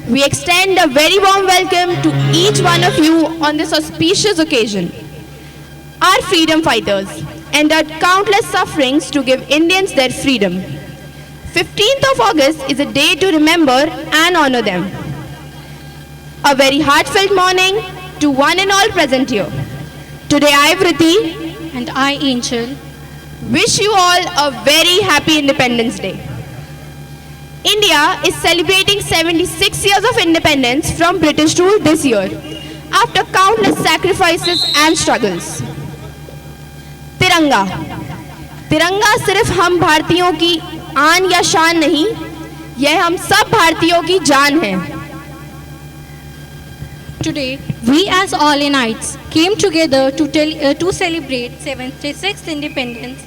We extend a very warm welcome to each one of you on this auspicious occasion. Our freedom fighters endured countless sufferings to give Indians their freedom. 15th of August is a day to remember and honor them. A very heartfelt morning to one and all present here. Today I, Vriti, And I, Angel, wish you all a very happy Independence Day. India is celebrating 76 years of independence from British rule this year, after countless sacrifices and struggles. तिरंगा तिरंगा सिर्फ हम भारतीयों की आन या शान नहीं, यह हम सब भारतीयों की जान है. today we as all Indians came together to celebrate 76th independence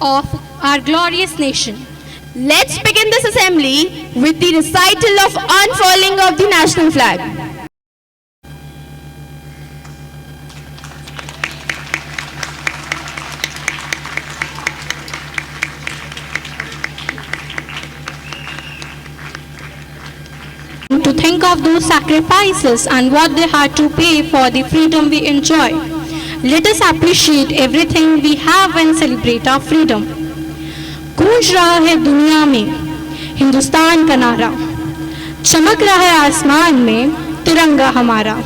of our glorious nation. Let's begin this assembly with the recital of unfurling of the national flag. To think of those sacrifices and what they had to pay for the freedom we enjoy. Let us appreciate everything we have and celebrate our freedom. गूंज रहा है दुनिया में हिंदुस्तान का नारा, चमक रहा है आसमान में तिरंगा हमारा.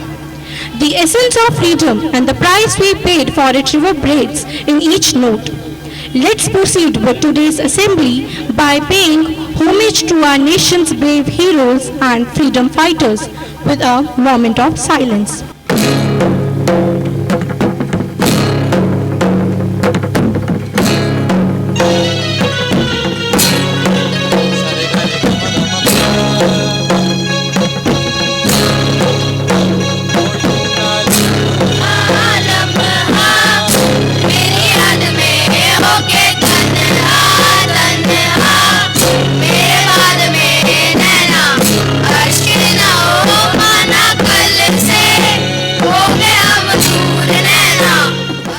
The essence of freedom and the price we paid for it reverberates in each note. Let's proceed with today's assembly by paying homage to our nation's brave heroes and freedom fighters with a moment of silence.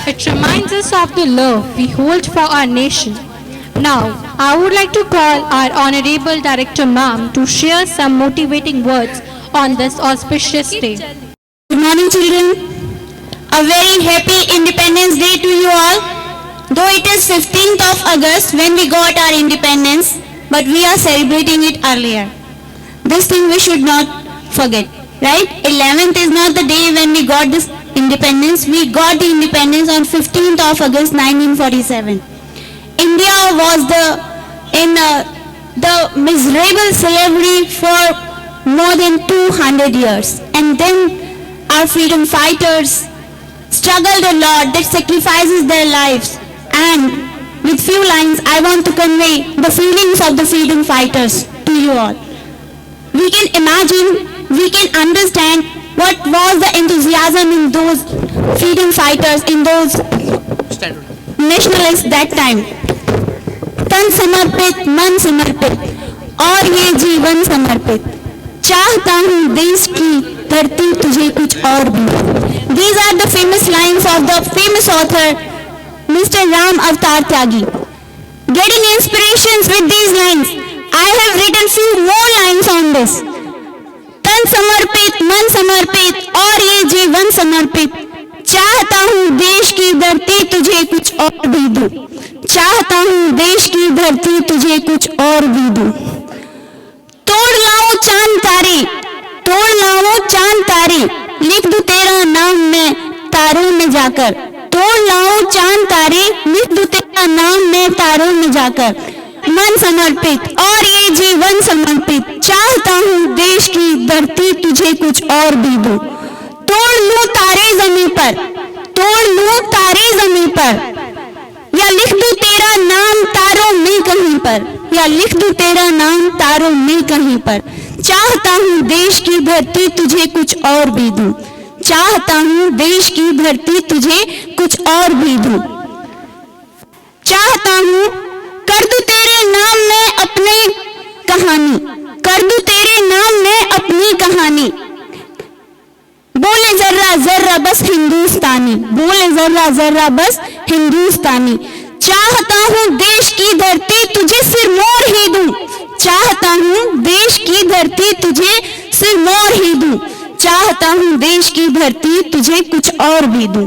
It reminds us of the love we hold for our nation. Now, I would like to call our Honorable Director Ma'am to share some motivating words on this auspicious day. Good morning, children. A very happy Independence Day to you all. Though it is 15th of August when we got our independence, but we are celebrating it earlier. This thing we should not forget, right? 11th is not the day when we got this independence. We got the independence on 15th of August 1947. India was in the miserable slavery for more than 200 years. And then our freedom fighters struggled a lot, that sacrifices their lives. And with few lines, I want to convey the feelings of the freedom fighters to you all. We can imagine, we can understand what was the enthusiasm in those freedom fighters, in those nationalists that time. तन समर्पित, मन समर्पित, और ये जीवन समर्पित, चाहता हूँ देश की धरती तुझे कुछ और भी. These are the famous lines of the famous author Mr. Ram Avatar Tyagi. Getting inspirations with these lines, I have written few more lines on this. तन समर्पित, मन समर्पित, और ये जीवन समर्पित, चाहता हूँ देश की धरती तुझे कुछ और भी दूं. चाहता हूँ देश की धरती तुझे कुछ और भी दूं. तोड़ लाऊं चांद तारे, तोड़ लाऊं चांद तारे, लिख दूं तेरा नाम मैं तारों में जाकर. तोड़ लाऊं चांद तारे, लिख दूं तेरा नाम मैं तारों में जाकर. मन समर्पित और ये जीवन समर्पित, चाहता हूँ देश की धरती तुझे कुछ और भी दूं. तोड़ लूं तारे जमीन पर, तोड़ लूं तारे जमीन पर, या लिख दूं तेरा नाम तारों में कहीं पर, या लिख दूं तेरा नाम तारों में कहीं पर. चाहता हूँ देश की धरती तुझे कुछ और भी दूं. चाहता हूँ देश की धरती तुझे कुछ और भी दूं. चाहता हूँ कर दूं तेरे नाम में अपनी कहानी, कर दूं तेरे नाम में अपनी कहानी. बोले जर्रा जर्रा बस हिंदुस्तानी, बोले जर्रा जर्रा बस हिंदुस्तानी. चाहता हूँ देश की धरती तुझे सिरमौर ही दूं, चाहता हूँ देश की धरती तुझे सिरमौर ही दूं, चाहता हूँ देश की धरती तुझे कुछ और भी दूं।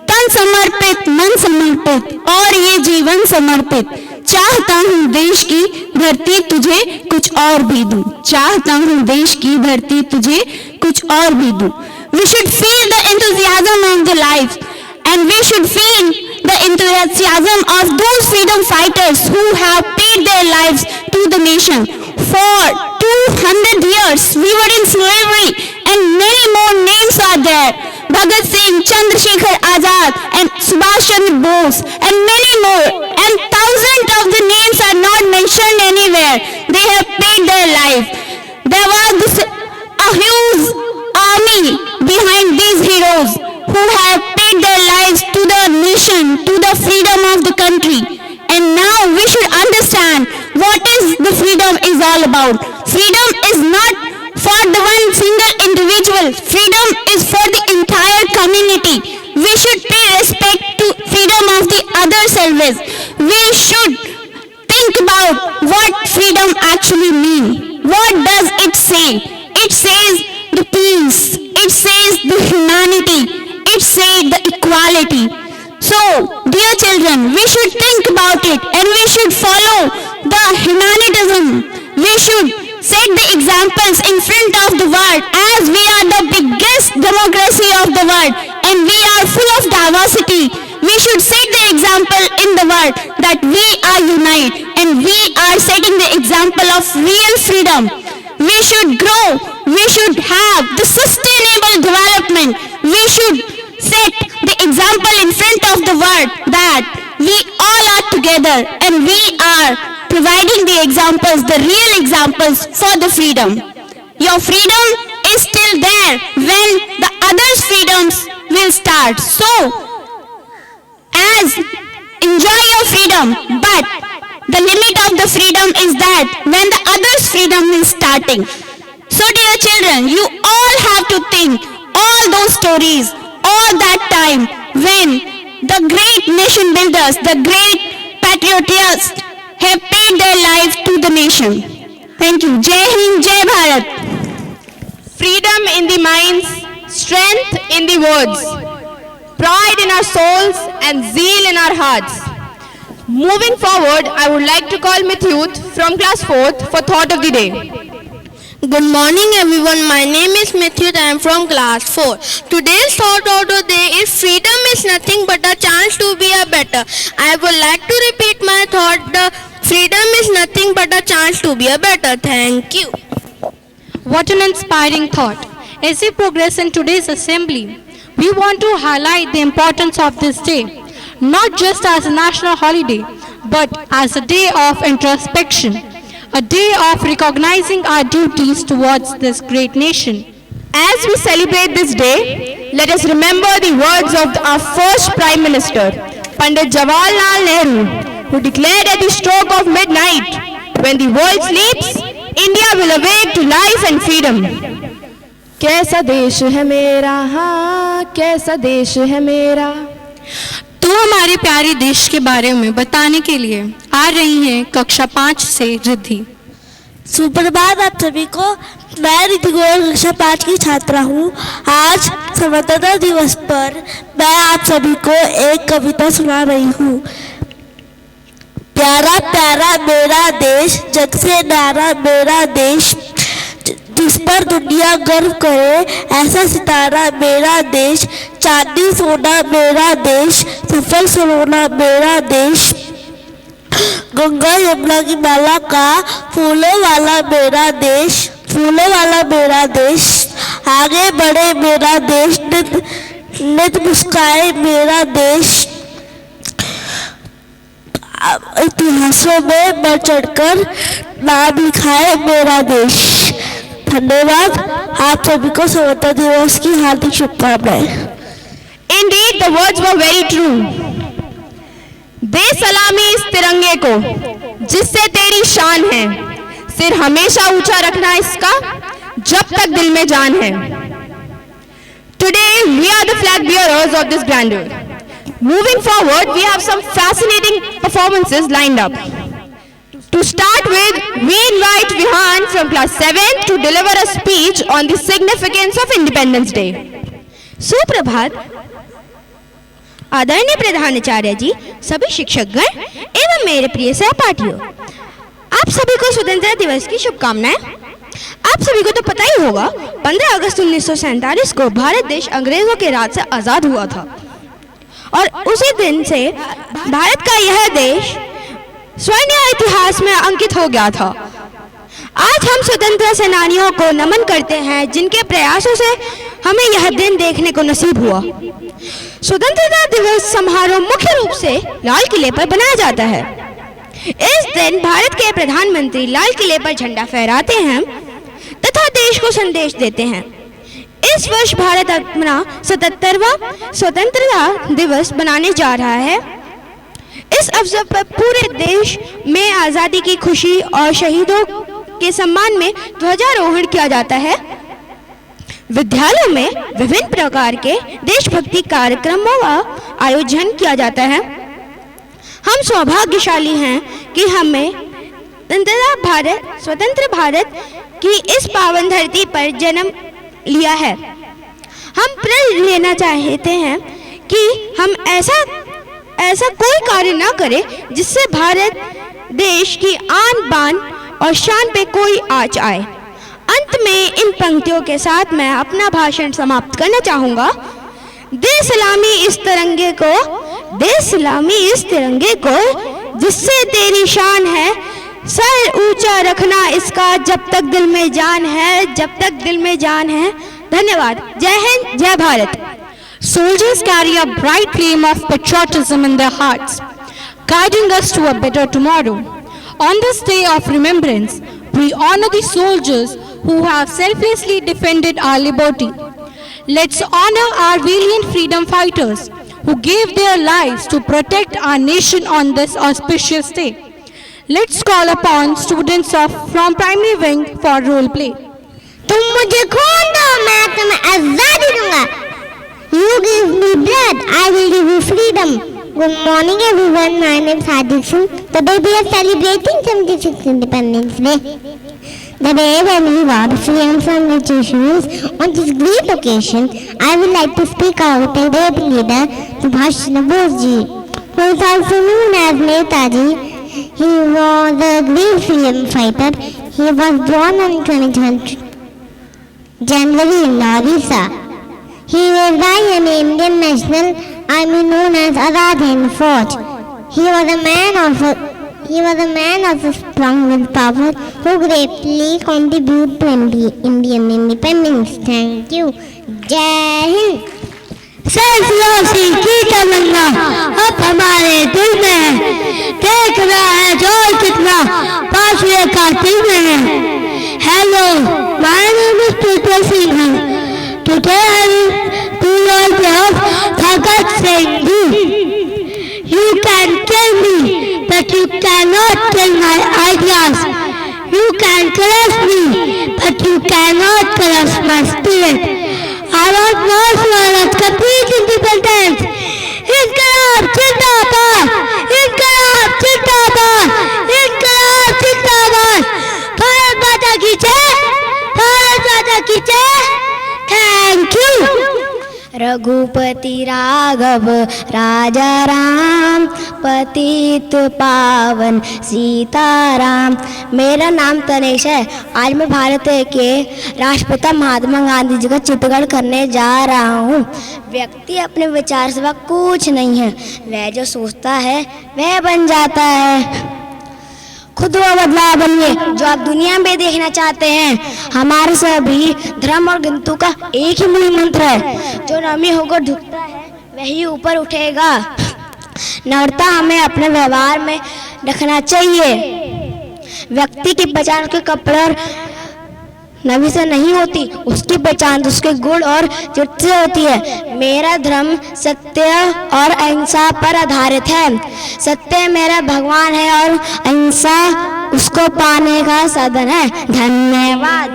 तन समर्पित मन समर्पित और ये जीवन समर्पित, चाहता हूँ देश की धरती तुझे कुछ और भी दूं, चाहता हूँ देश की धरती तुझे कुछ और भी दूं। We should feel the enthusiasm of the life, and we should feel the enthusiasm of those freedom fighters who have paid their lives to the nation. For 200 years we were in slavery, and many more names are there. Bhagat Singh, Chandrasekhar Azad, and Subhash Chandra Bose, and many more. And thousands of the names are not mentioned anywhere. They have paid their life. There was a huge army behind these heroes who have paid their lives to the nation, to the freedom of the country. And now we should understand what is the freedom is all about. Freedom is not for the one single individual. Freedom is for the entire community. We should pay respect to freedom of the other selves. We should think about what freedom actually means. What does it say? It says the peace. It says the humanity. It says the equality. So, dear children, we should think about it and we should follow the humanism. We should set the examples in front of the world, as we are the biggest democracy of the world and we are full of diversity. We should set the example in the world that we are united and we are setting the example of real freedom. We should grow. We should have the sustainable development. We should set the example in front of the world that we all are together and we are providing the examples, the real examples for the freedom. Your freedom is still there when the others' freedoms will start. So, as enjoy your freedom, but the limit of the freedom is that when the others' freedom is starting. So dear children, you all have to think all those stories, all that time when the great nation builders, the great patriots have paid their lives to the nation. Thank you. Jai Hind, Jai Bharat. Freedom in the minds, strength in the words, pride in our souls and zeal in our hearts. Moving forward, I would like to call Mithyut from class 4th for thought of the day. Good morning everyone, my name is Mithyut, I am from class 4. Today's thought of the day is freedom is nothing but a chance to be a better. I would like to repeat my thought, the freedom is nothing but a chance to be a better. Thank you. What an inspiring thought. As we progress in today's assembly, we want to highlight the importance of this day, not just as a national holiday, but as a day of introspection, a day of recognizing our duties towards this great nation. As we celebrate this day, let us remember the words of our first Prime Minister, Pandit Jawaharlal Nehru, who declared at the stroke of midnight, when the world sleeps, India will awake to life and freedom. कैसा देश है मेरा, हाँ कैसा देश है मेरा। तो हमारे प्यारे देश के बारे में बताने के लिए आ रही हैं कक्षा 5 से रिद्धि। सुप्रभात आप सभी को। मैं रिद्धि गोयल कक्षा 5 की छात्रा हूँ। आज स्वतंत्रता दिवस पर मैं आप सभी को एक कविता सुना रही हूँ। प्यारा प्यारा मेरा देश, जग से न्यारा मेरा देश, जिस पर दुनिया गर्व करे, ऐसा सितारा मेरा देश, चांदी सोना मेरा देश, सफल सलोना मेरा देश, गंगा यमुना की माला का फूलों वाला मेरा देश, फूलों वाला मेरा देश, आगे बढ़े मेरा देश, नित मुस्काए मेरा देश, इतिहासों में बढ़ चढ़कर नाम लिखाए मेरा देश। धन्यवाद। आप सभी को स्वतंत्रता दिवस की हार्दिक शुभकामनाएं। Indeed, the words were very true. दे सलामी इस तिरंगे को जिससे तेरी शान है, सिर हमेशा ऊंचा रखना इसका जब तक दिल में जान है. Today we are the flag bearers of this grandeur. Moving forward, we have some fascinating performances lined up. To start with, we invite Vihan from class 7 to deliver a speech on the significance of Independence Day. सुप्रभात आदरणीय प्रधानाचार्य जी, सभी शिक्षकगण एवं मेरे प्रिय सहपाठियों, आप सभी को स्वतंत्रता दिवस की शुभकामनाएं। आप सभी को तो पता ही होगा, 15 अगस्त 1947 को भारत देश अंग्रेजों के राज से आज़ाद हुआ था और उसी दिन से भारत का यह देश स्वर्ण इतिहास में अंकित हो गया था। आज हम स्वतंत्रता सेनानियों को नमन करते हैं, जिनके प्रयासों से हमें यह दिन देखने को नसीब हुआ। स्वतंत्रता दिवस समारोह मुख्य रूप से लाल किले पर बनाया जाता है। इस दिन भारत के प्रधानमंत्री लाल किले पर झंडा फहराते हैं तथा देश को संदेश देते हैं। इस वर्ष भारत अपना 77वां स्वतंत्रता दिवस बनाने जा रहा है। इस अवसर पर पूरे देश में आज़ादी की खुशी और शहीदों के सम्मान में ध्वजारोहण किया जाता है। विद्यालयों में विभिन्न प्रकार के देशभक्ति कार्यक्रमों का आयोजन किया जाता है। हम सौभाग्यशाली हैं कि हमें स्वतंत्र भारत की इस पावन धरती पर जन्म लिया है। हम प्रण लेना चाहते हैं कि हम ऐसा कोई कार्य ना करें जिससे भारत देश की आन बान और शान पे कोई आँच आए। अंत में इन पंक्तियों के साथ मैं अपना भाषण समाप्त करना चाहूँगा। दे सलामी इस तिरंगे को जिससे तेरी शान है, सर ऊंचा रखना इसका जब तक दिल में जान है, धन्यवाद। जय हिंद, जय Bharat. Soldiers carry a bright flame of patriotism in their hearts, guiding us to a better tomorrow. On this day of remembrance, we honor the soldiers who have selflessly defended our liberty. Let's honor our valiant freedom fighters who gave their lives to protect our nation on this auspicious day. Let's call upon students from primary wing for role play. तुम मुझे खून दो, मैं तुम्हें आजादी दूंगा। You give me blood, I will give you freedom. Good morning everyone, my name is Hadi Singh. Today we are celebrating 76th Independence Day. The day when we were free from British issues. On this great occasion, I would like to speak out a great leader, Subhash Chandra Bose ji, who is also known as Netaji. He was a great freedom fighter. He was born on 23rd January in Orissa. He was by an Indian national army known as Azad Hind Fauj. He was a man of strong willpower who greatly contributed to Indian independence. Thank you. Jai Hind. सियासी की तमन्ना अब हमारे दिल में है, देख रहा है जोर कितना फासले का दिल में है। Hello, my name is Peter Singh. Today I will do your job, Bhagat Singh ji. You can kill me, but you cannot kill my ideas. You can crush me, but you cannot crush my spirit. I want more Swaraj, complete independence. Inqilab Zindabad! Inqilab Zindabad! Inqilab Zindabad! Bharat Mata ki jai! Bharat Mata ki jai! Thank you. Raghupati Raghav राजा राम, पतित पावन सीताराम। मेरा नाम तनेश है। आज मैं भारत के राष्ट्रपिता महात्मा गांधी जी का चित्रण करने जा रहा हूँ। व्यक्ति अपने विचार से कुछ नहीं है, वह जो सोचता है वह बन जाता है। खुद वो बदलाव बनिए जो आप दुनिया में देखना चाहते हैं। हमारे सभी धर्म और गिनती का एक ही मूल मंत्र है, जो नमी होकर झुकता है वही ऊपर उठेगा। नम्रता हमें अपने व्यवहार में रखना चाहिए। व्यक्ति की पहचान उसके कपड़े और नमी से नहीं होती, उसकी पहचान उसके गुण और चरित्र से होती है। मेरा धर्म सत्य और अहिंसा पर आधारित है। सत्य मेरा भगवान है और अहिंसा उसको पाने का साधन है। धन्यवाद।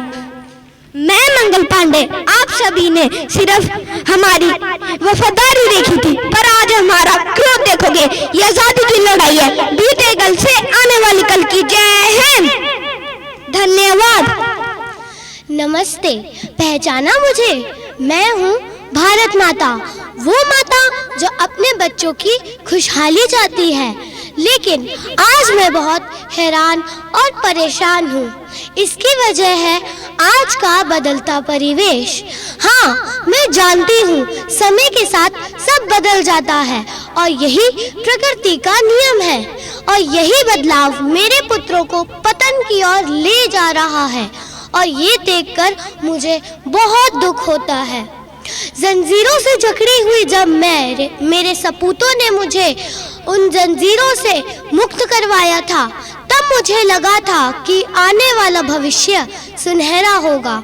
मैं मंगल पांडे, आप सभी ने सिर्फ हमारी वफादारी देखी थी, पर आज हमारा क्रोध देखोगे। ये आजादी की लड़ाई है, बीते कल से आने वाली कल की। जय हिंद, धन्यवाद। नमस्ते, पहचाना मुझे? मैं हूँ भारत माता, वो माता जो अपने बच्चों की खुशहाली चाहती है। लेकिन आज मैं बहुत हैरान और परेशान हूँ। इसकी वजह है आज का बदलता परिवेश। हाँ, मैं जानती हूँ समय के साथ सब बदल जाता है और यही प्रकृति का नियम है। और यही बदलाव मेरे पुत्रों को पतन की ओर ले जा रहा है और ये देखकर मुझे बहुत दुख होता है। जंजीरों से जकड़ी हुई जब मेरे सपूतों ने मुझे उन जंजीरों से मुक्त करवाया था, तब मुझे लगा था कि आने वाला भविष्य सुनहरा होगा।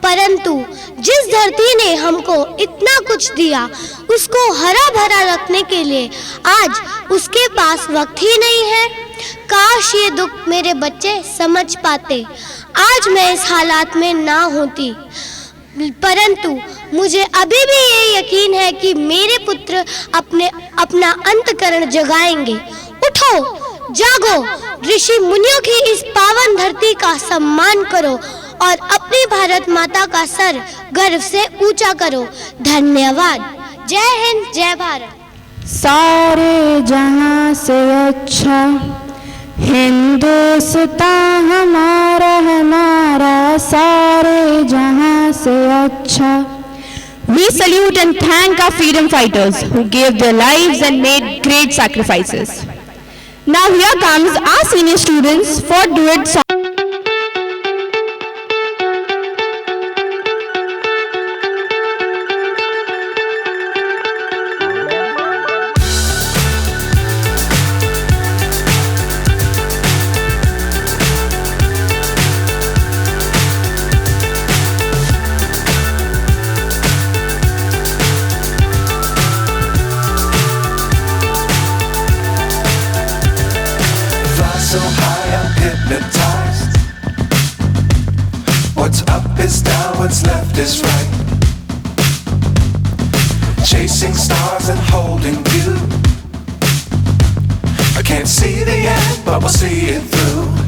परंतु जिस धरती ने हमको इतना कुछ दिया, उसको हरा भरा रखने के लिए आज उसके पास वक्त ही नहीं है। काश ये दुख मेरे बच्चे समझ पाते, आज मैं इस हालात में ना होती। परंतु मुझे अभी भी ये यकीन है कि मेरे पुत्र अपना अंतकरण जगाएंगे। उठो, जागो, ऋषि मुनियों की इस पावन धरती का सम्मान करो और अपनी भारत माता का सर गर्व से ऊंचा करो। धन्यवाद। जय हिंद, जय भारत। सारे जहां से अच्छा हिंदुस्तान हमारा हमारा, सारे जहां से अच्छा। We salute and thank our freedom fighters who gave their lives and made great sacrifices. Now here comes our senior students for duet song. So high I'm hypnotized. What's up is down, what's left is right. Chasing stars and holding you. I can't see the end, but we'll see it through.